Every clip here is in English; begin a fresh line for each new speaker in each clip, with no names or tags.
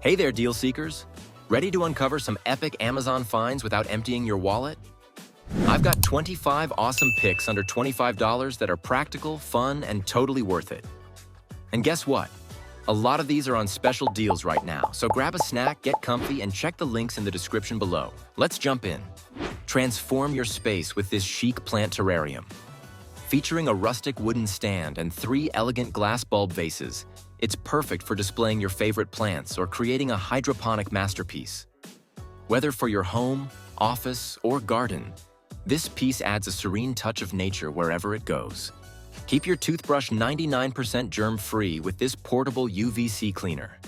Hey there, deal seekers. Ready to uncover some epic Amazon finds without emptying your wallet? I've got 25 awesome picks under $25 that are practical, fun, and totally worth it. And guess what? A lot of these are on special deals right now, so grab a snack, get comfy, and check the links in the description below. Let's jump in. Transform your space with this chic plant terrarium. Featuring a rustic wooden stand and 3 elegant glass bulb vases, it's perfect for displaying your favorite plants or creating a hydroponic masterpiece. Whether for your home, office, or garden, this piece adds a serene touch of nature wherever it goes. Keep your toothbrush 99% germ-free with this portable UVC cleaner.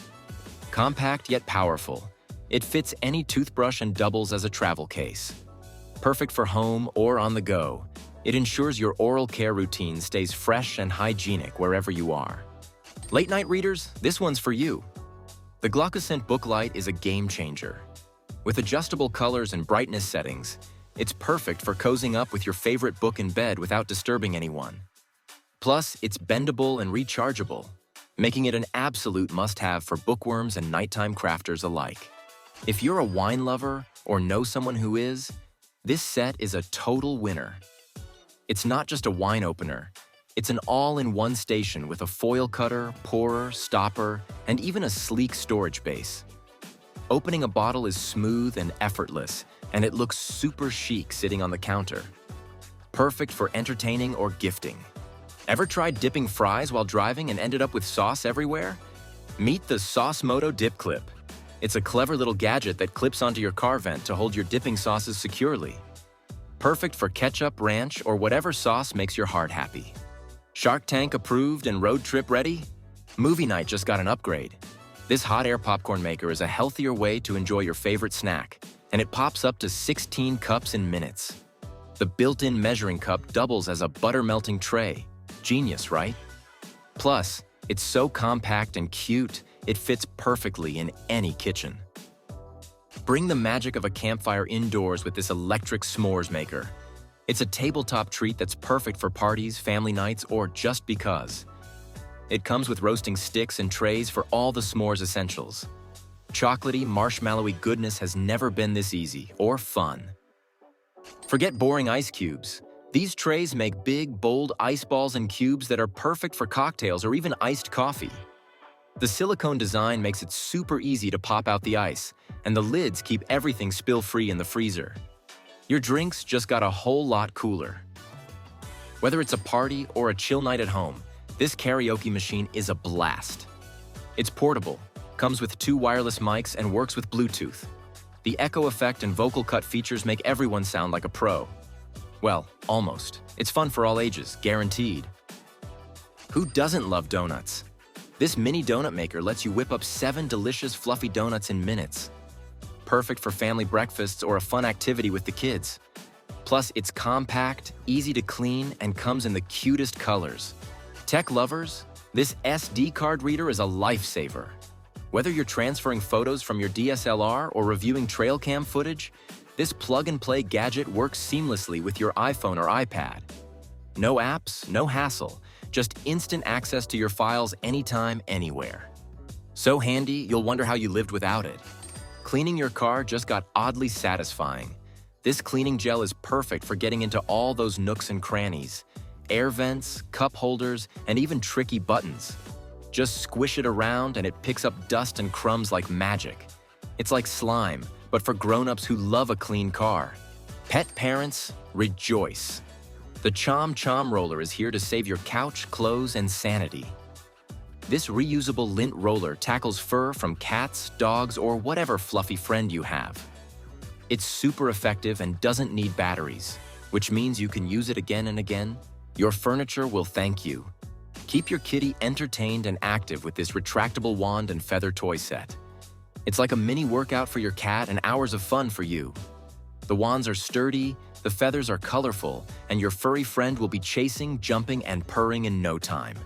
Compact yet powerful, it fits any toothbrush and doubles as a travel case. Perfect for home or on the go, it ensures your oral care routine stays fresh and hygienic wherever you are. Late-night readers, this one's for you. The Glaucoscent Booklight is a game changer. With adjustable colors and brightness settings, it's perfect for cozying up with your favorite book in bed without disturbing anyone. Plus, it's bendable and rechargeable, making it an absolute must-have for bookworms and nighttime crafters alike. If you're a wine lover or know someone who is, this set is a total winner. It's not just a wine opener, it's an all-in-one station with a foil cutter, pourer, stopper, and even a sleek storage base. Opening a bottle is smooth and effortless, and it looks super chic sitting on the counter. Perfect for entertaining or gifting. Ever tried dipping fries while driving and ended up with sauce everywhere? Meet the Sauce Moto Dip Clip. It's a clever little gadget that clips onto your car vent to hold your dipping sauces securely. Perfect for ketchup, ranch, or whatever sauce makes your heart happy. Shark Tank approved and road trip ready? Movie night just got an upgrade. This hot air popcorn maker is a healthier way to enjoy your favorite snack, and it pops up to 16 cups in minutes. The built-in measuring cup doubles as a butter-melting tray. Genius, right? Plus, it's so compact and cute, it fits perfectly in any kitchen. Bring the magic of a campfire indoors with this electric s'mores maker. It's a tabletop treat that's perfect for parties, family nights, or just because. It comes with roasting sticks and trays for all the s'mores essentials. Chocolatey, marshmallowy goodness has never been this easy or fun. Forget boring ice cubes. These trays make big, bold ice balls and cubes that are perfect for cocktails or even iced coffee. The silicone design makes it super easy to pop out the ice, and the lids keep everything spill-free in the freezer. Your drinks just got a whole lot cooler. Whether it's a party or a chill night at home, this karaoke machine is a blast. It's portable, comes with 2 wireless mics, and works with Bluetooth. The echo effect and vocal cut features make everyone sound like a pro. Well, almost. It's fun for all ages, guaranteed. Who doesn't love donuts? This mini donut maker lets you whip up 7 delicious fluffy donuts in minutes. Perfect for family breakfasts or a fun activity with the kids. Plus, it's compact, easy to clean, and comes in the cutest colors. Tech lovers, this SD card reader is a lifesaver. Whether you're transferring photos from your DSLR or reviewing trail cam footage, this plug-and-play gadget works seamlessly with your iPhone or iPad. No apps, no hassle, just instant access to your files anytime, anywhere. So handy, you'll wonder how you lived without it. Cleaning your car just got oddly satisfying. This cleaning gel is perfect for getting into all those nooks and crannies. Air vents, cup holders, and even tricky buttons. Just squish it around and it picks up dust and crumbs like magic. It's like slime, but for grown-ups who love a clean car. Pet parents, rejoice. The Chom Chom Roller is here to save your couch, clothes, and sanity. This reusable lint roller tackles fur from cats, dogs, or whatever fluffy friend you have. It's super effective and doesn't need batteries, which means you can use it again and again. Your furniture will thank you. Keep your kitty entertained and active with this retractable wand and feather toy set. It's like a mini workout for your cat and hours of fun for you. The wands are sturdy, the feathers are colorful, and your furry friend will be chasing, jumping, and purring in no time.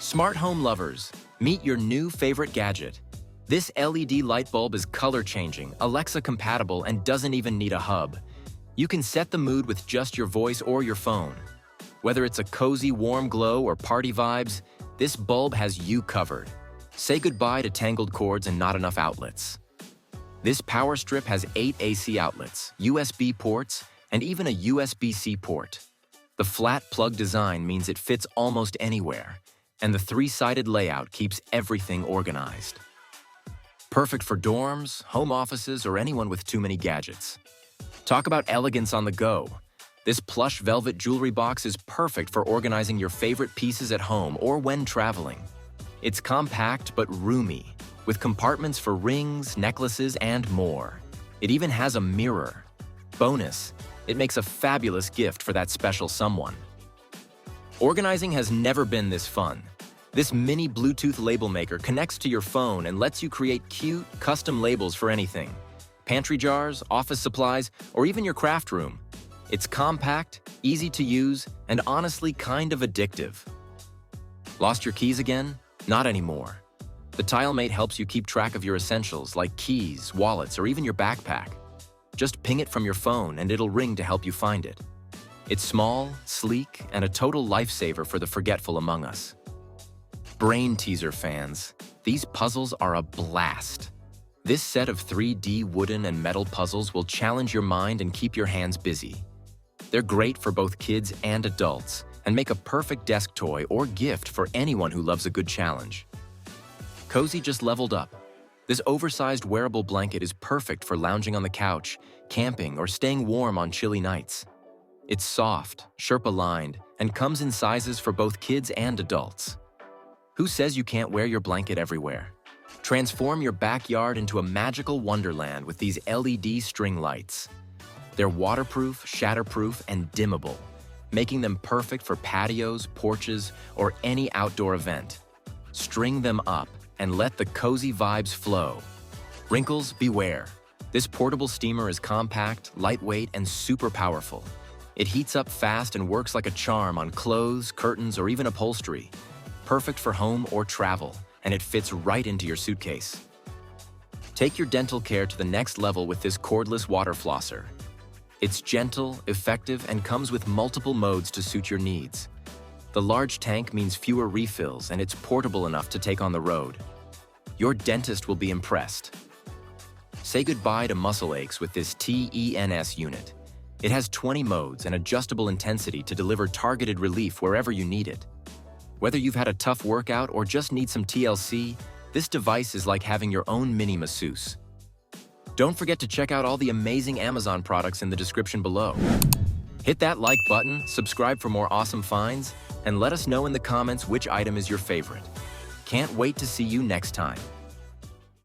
Smart home lovers, meet your new favorite gadget. This LED light bulb is color-changing, Alexa-compatible, and doesn't even need a hub. You can set the mood with just your voice or your phone. Whether it's a cozy, warm glow or party vibes, this bulb has you covered. Say goodbye to tangled cords and not enough outlets. This power strip has 8 AC outlets, USB ports, and even a USB-C port. The flat plug design means it fits almost anywhere, and the 3-sided layout keeps everything organized. Perfect for dorms, home offices, or anyone with too many gadgets. Talk about elegance on the go. This plush velvet jewelry box is perfect for organizing your favorite pieces at home or when traveling. It's compact but roomy, with compartments for rings, necklaces, and more. It even has a mirror. Bonus, it makes a fabulous gift for that special someone. Organizing has never been this fun. This mini Bluetooth label maker connects to your phone and lets you create cute, custom labels for anything. Pantry jars, office supplies, or even your craft room. It's compact, easy to use, and honestly kind of addictive. Lost your keys again? Not anymore. The TileMate helps you keep track of your essentials like keys, wallets, or even your backpack. Just ping it from your phone and it'll ring to help you find it. It's small, sleek, and a total lifesaver for the forgetful among us. Brain teaser fans, these puzzles are a blast. This set of 3D wooden and metal puzzles will challenge your mind and keep your hands busy. They're great for both kids and adults and make a perfect desk toy or gift for anyone who loves a good challenge. Cozy just leveled up. This oversized wearable blanket is perfect for lounging on the couch, camping, or staying warm on chilly nights. It's soft, Sherpa-lined, and comes in sizes for both kids and adults. Who says you can't wear your blanket everywhere? Transform your backyard into a magical wonderland with these LED string lights. They're waterproof, shatterproof, and dimmable, making them perfect for patios, porches, or any outdoor event. String them up and let the cozy vibes flow. Wrinkles, beware. This portable steamer is compact, lightweight, and super powerful. It heats up fast and works like a charm on clothes, curtains, or even upholstery. Perfect for home or travel, and it fits right into your suitcase. Take your dental care to the next level with this cordless water flosser. It's gentle, effective, and comes with multiple modes to suit your needs. The large tank means fewer refills, and it's portable enough to take on the road. Your dentist will be impressed. Say goodbye to muscle aches with this TENS unit. It has 20 modes and adjustable intensity to deliver targeted relief wherever you need it. Whether you've had a tough workout or just need some TLC, this device is like having your own mini masseuse. Don't forget to check out all the amazing Amazon products in the description below. Hit that like button, subscribe for more awesome finds, and let us know in the comments which item is your favorite. Can't wait to see you next time.